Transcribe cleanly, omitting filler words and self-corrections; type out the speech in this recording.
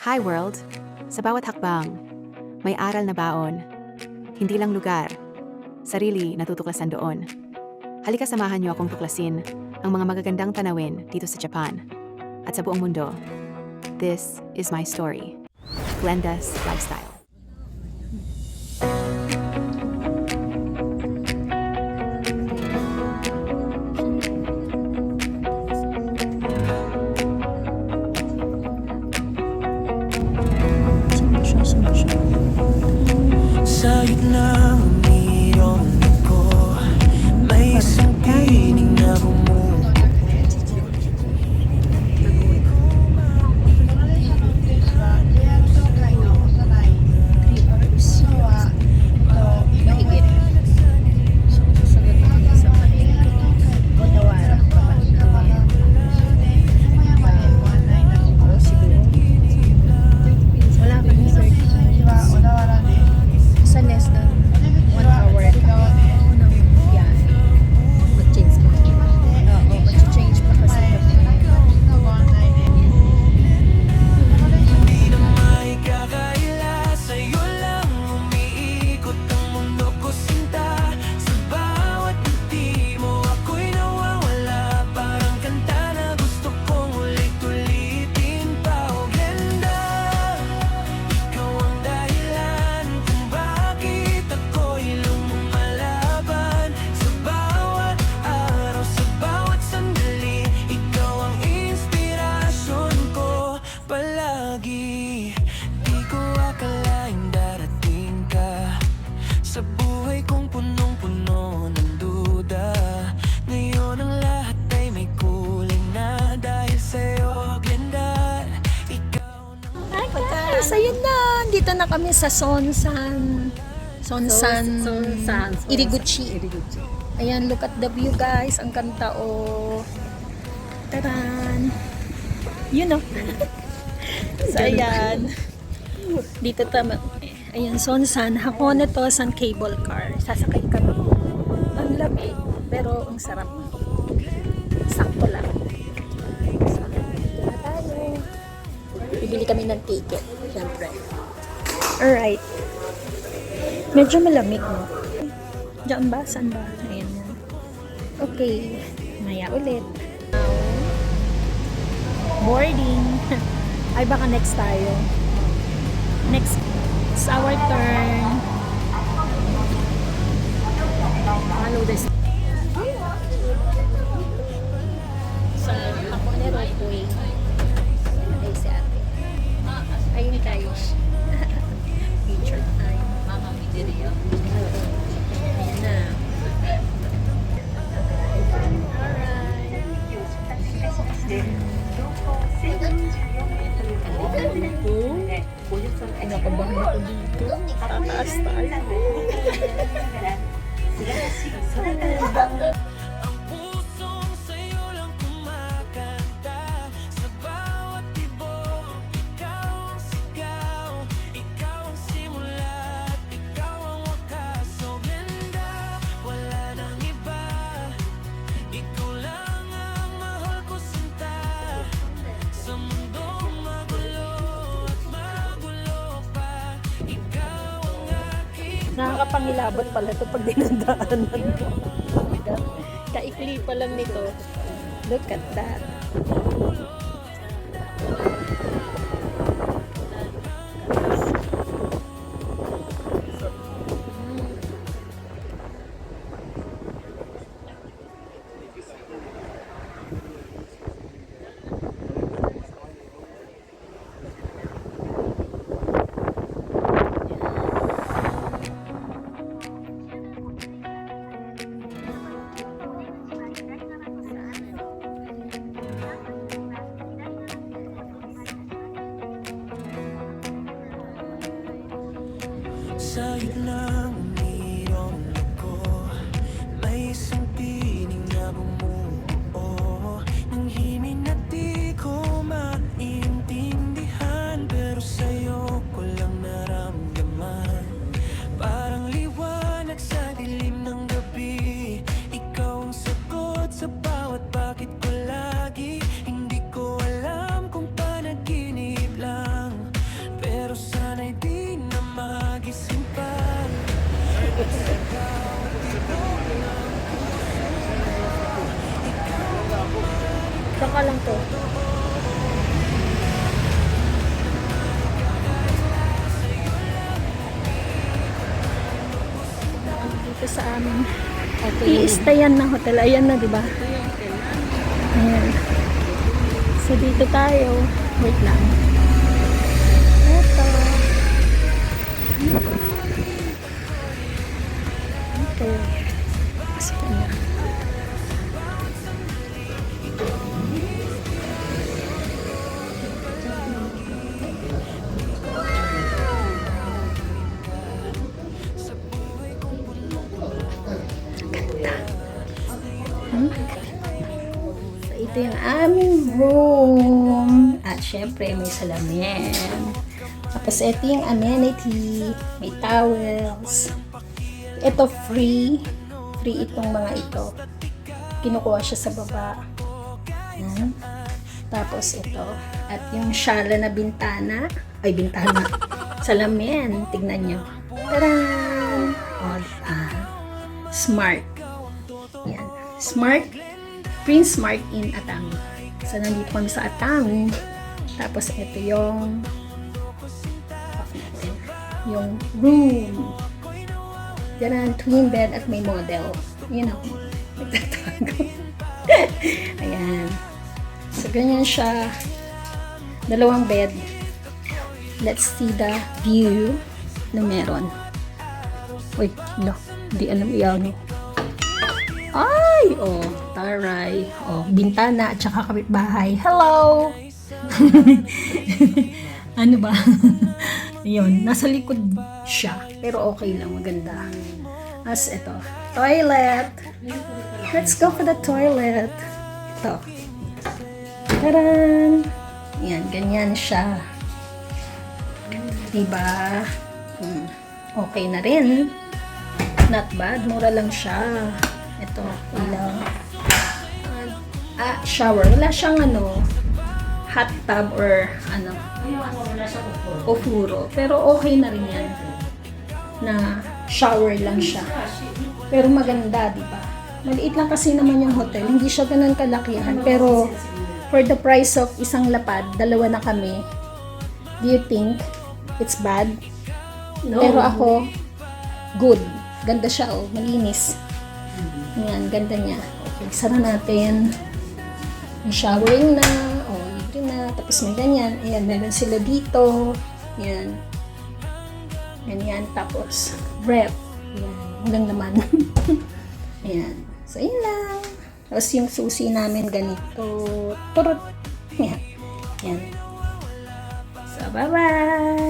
Hi world! Sa bawat hakbang, may aral na baon. Hindi lang lugar, sarili natutuklasan doon. Halika samahan niyo akong tuklasin ang mga magagandang tanawin dito sa Japan at sa buong mundo. This is my story. Glenda's Lifestyle. Sa gitna ng iyong ko, may isang piling na bumubuo. Sa less than 1 hour ng biyahe. Mag-change pa. Oo, mag-change pa kasi. Hindi na maikakaila, sa'yo lang umiikot ang mundo ko, sinta. Sa bawat ngiti mo ako'y nawawala, parang kanta na gusto kong ulit-ulitin pa. Oh Glenda, ikaw ang dahilan kung bakit ako'y lumalaban. Sa bawat araw, sa bawat sandali, ikaw ang inspirasyon ko palagi. Di ko akalaing darating ka sa buhay kong punong-puno ng duda. Ngayon ang lahat ay may kulay na dahil sa'yo, Glenda. Ikaw nang Hi guys! Ayun na! Dito na kami sa Sonsan. Sonsan. Iriguchi. Ayan, look at the view guys. Ang kanta o. Taran! Yun o. So ayan. Dito tama. Ayan, Sonsan. Hakone to San cable car. Sasakay kami. Ang lamig. Pero ang sarap. Sakto lang. So, dito na tayo. Bibili kami ng ticket. Siyempre. Alright. Medyo malamig, no? Diyan ba? Saan ba? Ayan na. Okay. Maya ulit. Boarding. Ay, baka next tayo. Next. It's our turn. Follow this. So, ako na roadway. Ay, si ate. Ayun guys. Picture time. Mama, video. Ayan na. Nakabahan ako dito. Tataas tayo. ang pusong sa'yo lang kumakanta. Sa bawat tibok, ikaw ang sigaw. Ikaw ang simula at ikaw ang wakas. So Glenda, wala nang iba. Ikaw lang ang mahal ko, sinta. Sa mundong magulo at magulo pa, ikaw ang aking Nakakapangilabot pala ito pag dinadaanan mo. Kaikli pa lang nito. Look at that. sa gitna ng iyong ko, may isang piling na bumubuo ng himig na di ko maintindihan, pero sa'yo ko lang naramdaman. Parang liwanag sa dilim ng gabi, ikaw ang sagot sa bawat bakit ko lagi. Hindi ko alam kung panaginip lang aming i-stayan na hotel. Ayan na, di ba? Ayan. So, dito tayo. Wait lang. Ito. Ito. Pasok na. So, ito yung aming room. At syempre, may salamin. Tapos, ito yung amenity. May towels. Ito free. Free itong mga ito. Kinukuha siya sa baba. Yan. Tapos, ito. At yung shala na bintana. Ay, bintana. Salamin. Tignan nyo. Tadaan! Oh, smart. Yan. Smart. Prince Smart in Atami. So, nandito kami sa Atami. Tapos, ito yung room. Yan, twin bed at may model. Yun ako. Nagtatago. Ayan. So, ganyan siya. Dalawang bed. Let's see the view na meron. Uy, no. Hindi alam iyaw no. Ay! Oh, taray. Oh, bintana at saka kapitbahay. Hello! Ano ba? Yun, nasa likod siya. Pero okay lang, maganda. As ito, toilet. Let's go for the toilet. Ito. Taran! Yan, ganyan siya. Diba? Okay na rin. Not bad, mura lang siya. Ito, ilaw. Shower. Wala siyang hot tub or ofuro. Pero okay na rin yan. Na shower lang siya. Pero maganda, di ba? Maliit lang kasi naman yung hotel. Hindi siya ganun kalakihan. Pero for the price of isang lapad, dalawa na kami. Do you think it's bad? No. Pero ako, good. Ganda siya, oh. Malinis. Yan, ganda niya. Okay, sara natin. May showering na. Oh, libre na. Tapos may ganyan. Ayan, meron sila dito. Yan. Ganyan. Tapos, rep. Yan. Hanggang naman. Ayan. So, yun lang. Tapos yung susi namin ganito. Turot. Yan. Yan. So, bye-bye!